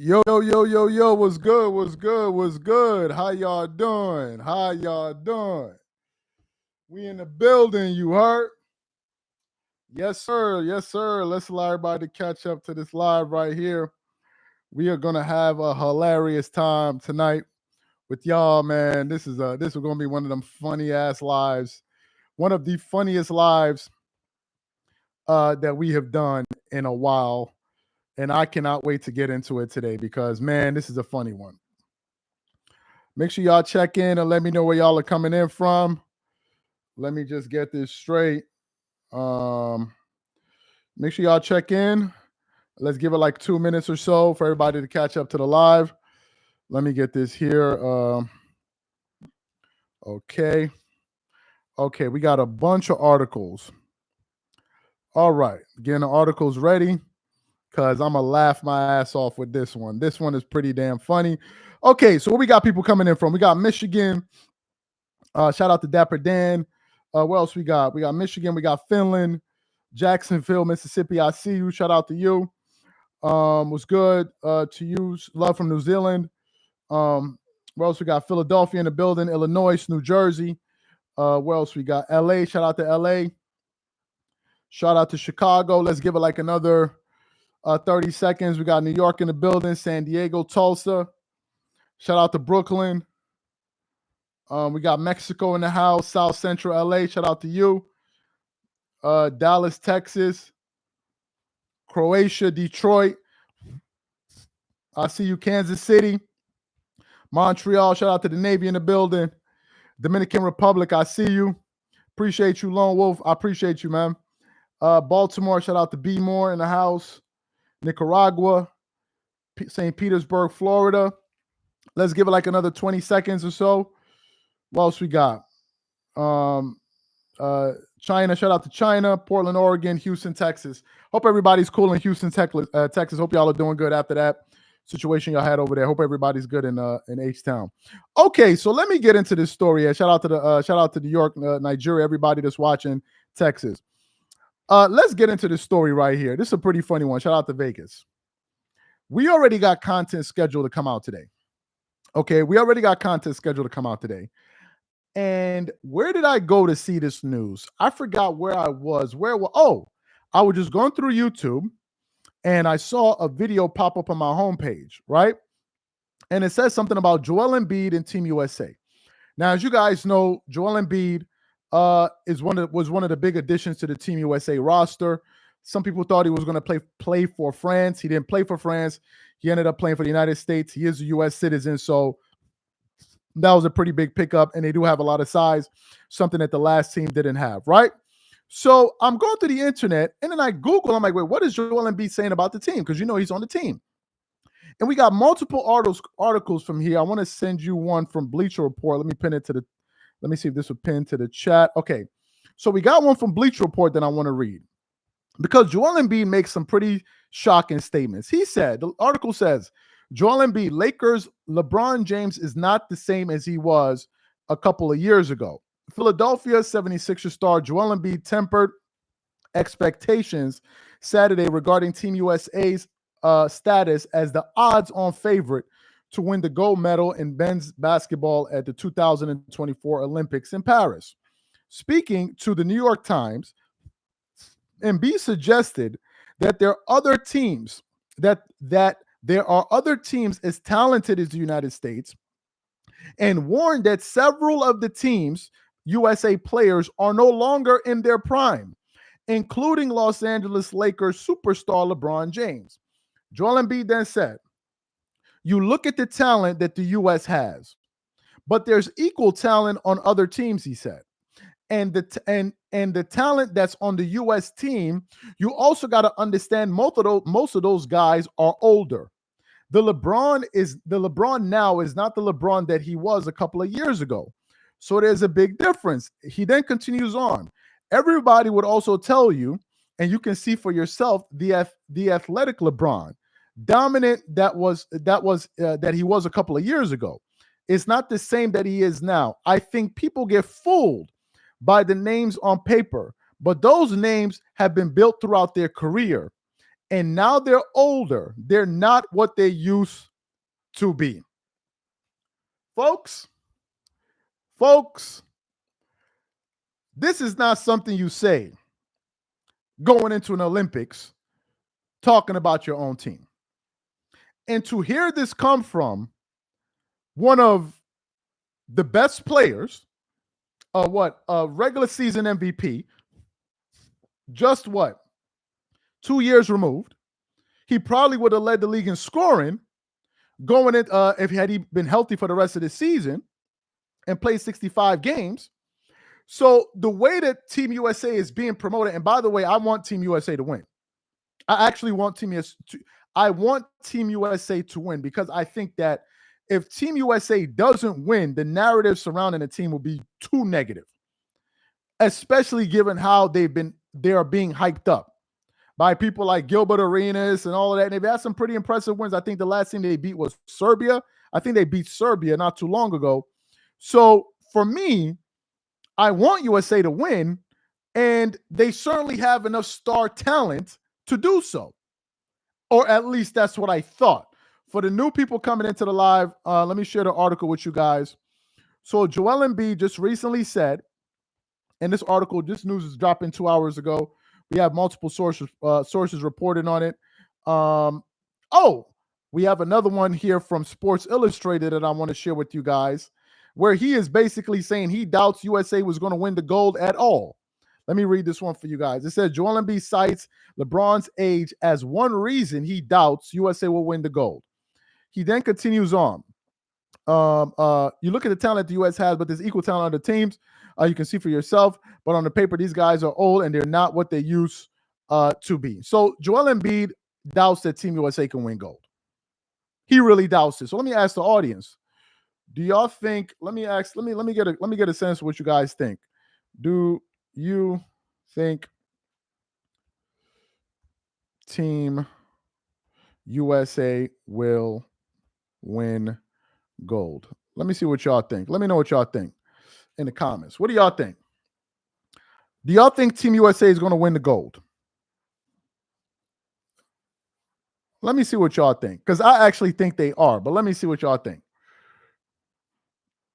Yo, what's good? What's good? What's good? How y'all doing? How y'all doing? We in the building, you heard? Yes, sir. Yes, sir. Let's allow everybody to catch up to this live right here. We are gonna have a hilarious time tonight with y'all, man. This is gonna be one of them funny ass lives. One of the funniest lives that we have done in a while. And I cannot wait to get into it today because man, this is a funny one. Make sure y'all check in and let me know where y'all are coming in from. Let me just get this straight. Um, Make sure y'all check in. Let's give it like 2 minutes or so for everybody to catch up to the live. Let me get this here. Okay. Okay, we got a bunch of articles. All right, getting the articles ready because I'm going to laugh my ass off with this one. This one is pretty damn funny. Okay, so where we got people coming in from? We got Michigan. Shout out to Dapper Dan. What else we got? We got Michigan. We got Finland, Jacksonville, Mississippi. I see you. Shout out to you. Was good to you. Love from New Zealand. Where else we got? Philadelphia in the building. Illinois, New Jersey. Where else we got? LA. Shout out to LA. Shout out to Chicago. Let's give it like another 30 seconds. We got New York in the building. San Diego, Tulsa. Shout out to Brooklyn. We got Mexico in the house, South Central LA. Shout out to you. Dallas, Texas. Croatia, Detroit. I see you, Kansas City. Montreal, shout out to the Navy in the building. Dominican Republic, I see you. Appreciate you, Lone Wolf. I appreciate you, man. Baltimore, shout out to B Moore in the house. Nicaragua, St. Petersburg, Florida. Let's give it like another 20 seconds or so. What else we got? China, shout out to China, Portland, Oregon, Houston, Texas. Hope everybody's cool in Houston, Texas. Hope y'all are doing good after that situation y'all had over there. Hope everybody's good in H-Town. Okay, so let me get into this story. Shout out to New York, Nigeria, everybody that's watching Texas. Let's get into this story right here. This is a pretty funny one. Shout out to Vegas. We already got content scheduled to come out today. Okay, we already got content scheduled to come out today. And where did I go to see this news? I forgot where I was. I was just going through YouTube and I saw a video pop up on my homepage, right? And it says something about Joel Embiid and Team USA. Now, as you guys know, Joel Embiid was one of the big additions to the Team USA roster. Some people thought he was going to play for France. He didn't play for France. He ended up playing for the United States. He is a U.S. citizen, so that was a pretty big pickup, and they do have a lot of size, something that the last team didn't have, right? So I'm going to the internet, and then I Google. I'm like, wait, what is Joel Embiid saying about the team? Because you know he's on the team. And we got multiple articles from here. I want to send you one from Bleacher Report. Let me see if this will pin to the chat. Okay, so we got one from Bleacher Report that I want to read. Because Joel Embiid makes some pretty shocking statements. The article says, Joel Embiid, Lakers, LeBron James is not the same as he was a couple of years ago. Philadelphia 76ers star Joel Embiid tempered expectations Saturday regarding Team USA's status as the odds-on favorite to win the gold medal in men's basketball at the 2024 Olympics in Paris. Speaking to the New York Times, Embiid suggested that there are other teams as talented as the United States, and warned that several of the teams' USA players are no longer in their prime, including Los Angeles Lakers superstar LeBron James. Joel Embiid then said, "You look at the talent that the U.S. has, but there's equal talent on other teams," he said. And the talent that's on the U.S. team, you also got to understand most of those guys are older. The LeBron now is not the LeBron that he was a couple of years ago. So there's a big difference. He then continues on. Everybody would also tell you, and you can see for yourself, the athletic LeBron, dominant that he was a couple of years ago. It's not the same that he is now. I think people get fooled by the names on paper, but those names have been built throughout their career. And now they're older. They're not what they used to be. Folks, this is not something you say going into an Olympics talking about your own team. And to hear this come from one of the best players, a regular season MVP, just 2 years removed. He probably would have led the league in scoring going in if he been healthy for the rest of the season and played 65 games. So the way that Team USA is being promoted, and by the way, I want Team USA to win. I actually want Team USA to win because I think that if Team USA doesn't win, the narrative surrounding the team will be too negative, especially given how they are being hyped up by people like Gilbert Arenas and all of that. And they've had some pretty impressive wins. I think the last team they beat was Serbia. I think they beat Serbia not too long ago. So for me, I want USA to win, and they certainly have enough star talent to do so. Or at least that's what I thought. For the new people coming into the live, let me share the article with you guys. So Joel Embiid just recently said, and this news is dropping 2 hours ago. We have multiple sources reporting on it. We have another one here from Sports Illustrated that I want to share with you guys, where he is basically saying he doubts USA was going to win the gold at all. Let me read this one for you guys. It says Joel Embiid cites LeBron's age as one reason he doubts USA will win the gold. He then continues on. You look at the talent the U.S. has, but there's equal talent on the teams. You can see for yourself. But on the paper, these guys are old and they're not what they used to be. So Joel Embiid doubts that Team USA can win gold. He really doubts it. So let me ask the audience: do y'all think? Let me get a sense of what you guys think. Do you think Team USA will win gold? Let me see what y'all think. Let me know what y'all think in the comments. What do y'all think? Do y'all think Team USA is going to win the gold? Let me see what y'all think, because I actually think they are, but let me see what y'all think.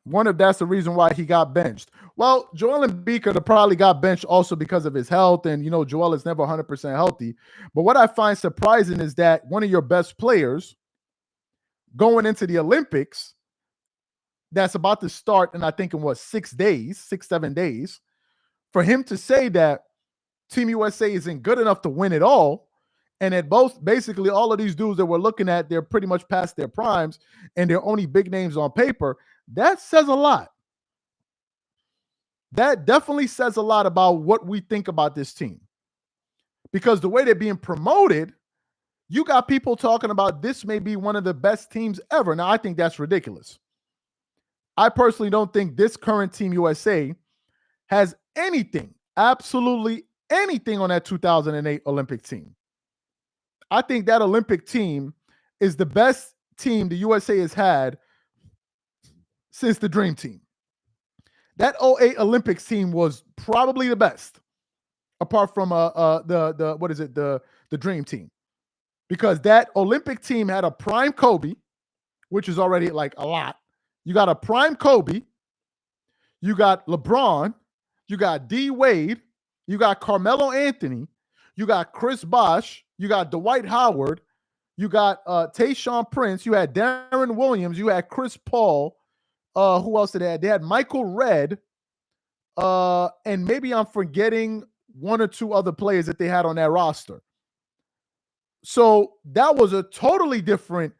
One of that's the reason why he got benched. Well, Joel Embiid could have probably got benched also because of his health, and Joel is never 100% healthy. But what I find surprising is that one of your best players going into the Olympics that's about to start in, I think, in 7 days, for him to say that Team USA isn't good enough to win it all, and that basically all of these dudes that we're looking at, they're pretty much past their primes and they're only big names on paper, that says a lot. That definitely says a lot about what we think about this team. Because the way they're being promoted, you got people talking about this may be one of the best teams ever. Now, I think that's ridiculous. I personally don't think this current Team USA has anything, absolutely anything on that 2008 Olympic team. I think that Olympic team is the best team the USA has had since the Dream Team. That 08 Olympics team was probably the best, apart from the Dream Team, because that Olympic team had a prime Kobe, which is already like a lot. You got a prime Kobe, you got LeBron, you got D Wade, you got Carmelo Anthony, you got Chris Bosh, you got Dwight Howard, you got Tayshaun Prince, you had Darren Williams, you had Chris Paul. Who else did they have? They had Michael Redd, and maybe I'm forgetting one or two other players that they had on that roster. So that was a totally different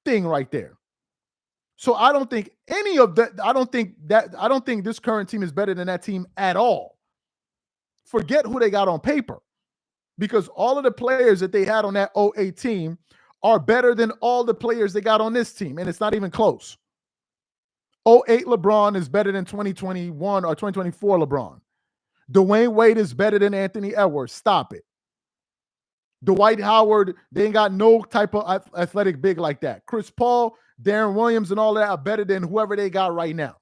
thing right there. So I don't think any of that. I don't think this current team is better than that team at all. Forget who they got on paper, because all of the players that they had on that 08 team are better than all the players they got on this team, and it's not even close. 08 LeBron is better than 2021 or 2024 LeBron. Dwayne Wade is better than Anthony Edwards. Stop it. Dwight Howard, they ain't got no type of athletic big like that. Chris Paul, Darren Williams, and all that are better than whoever they got right now.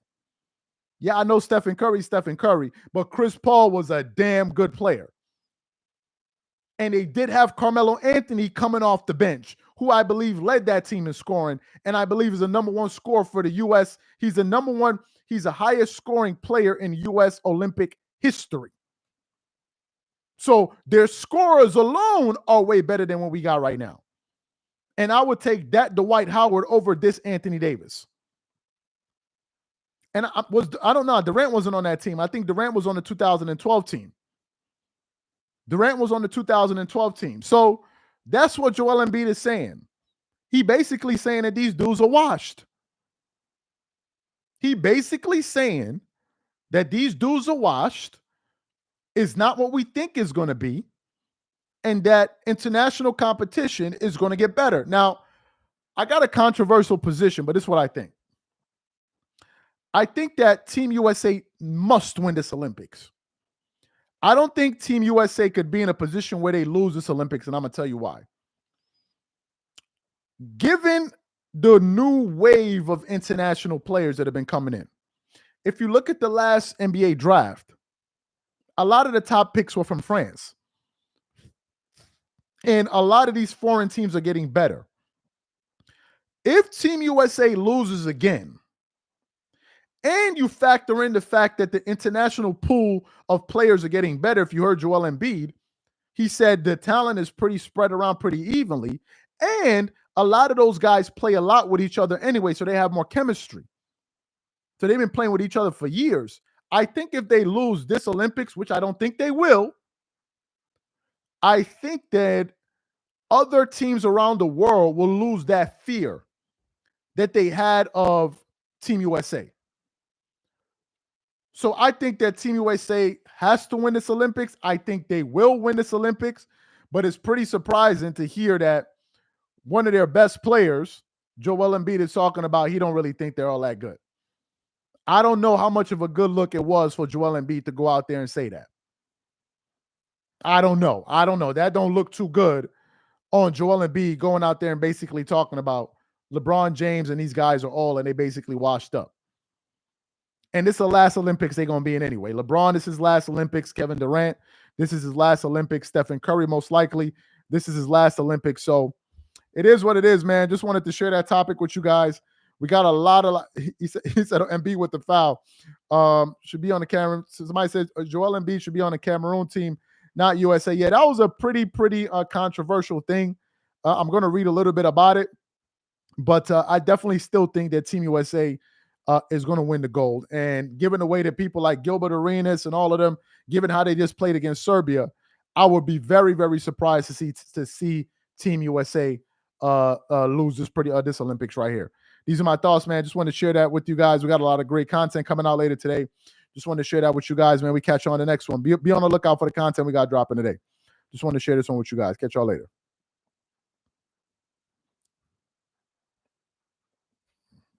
Yeah, I know Stephen Curry, but Chris Paul was a damn good player. And they did have Carmelo Anthony coming off the bench, who I believe led that team in scoring. And I believe is the number one scorer for the U.S. He's the number one. He's the highest scoring player in U.S. Olympic history. So their scorers alone are way better than what we got right now. And I would take that Dwight Howard over this Anthony Davis. And I don't know. Durant wasn't on that team. I think Durant was on the 2012 team. Durant was on the 2012 team. So that's what Joel Embiid is saying. He basically saying that these dudes are washed. He basically saying that these dudes are washed, is not what we think is going to be, and that international competition is going to get better. Now, I got a controversial position, but this is what I think. I think that Team USA must win this Olympics. I don't think Team USA could be in a position where they lose this Olympics, and I'm going to tell you why. Given the new wave of international players that have been coming in, if you look at the last NBA draft, a lot of the top picks were from France. And a lot of these foreign teams are getting better. If Team USA loses again, and you factor in the fact that the international pool of players are getting better, if you heard Joel Embiid, he said the talent is pretty spread around pretty evenly. And a lot of those guys play a lot with each other anyway, so they have more chemistry. So they've been playing with each other for years. I think if they lose this Olympics, which I don't think they will, I think that other teams around the world will lose that fear that they had of Team USA. So I think that Team USA has to win this Olympics. I think they will win this Olympics, but it's pretty surprising to hear that one of their best players, Joel Embiid, is talking about he don't really think they're all that good. I don't know how much of a good look it was for Joel Embiid to go out there and say that. I don't know. That don't look too good on Joel Embiid going out there and basically talking about LeBron James and these guys are all, and they basically washed up. And this is the last Olympics they're going to be in anyway. LeBron, this is his last Olympics. Kevin Durant, this is his last Olympics. Stephen Curry, most likely, this is his last Olympics. So it is what it is, man. Just wanted to share that topic with you guys. We got a lot of, he said Embiid with the foul. Should be on the Cameroon. Somebody said Joel Embiid should be on the Cameroon team, not USA. Yeah, that was a pretty controversial thing. I'm going to read a little bit about it. But I definitely still think that Team USA is going to win the gold. And given the way that people like Gilbert Arenas and all of them, given how they just played against Serbia, I would be very, very surprised to see Team USA lose this Olympics right here. These are my thoughts, man. Just want to share that with you guys. We got a lot of great content coming out later today. Just want to share that with you guys, man. We catch you on the next one. Be on the lookout for the content we got dropping today. Just want to share this one with you guys. Catch y'all later.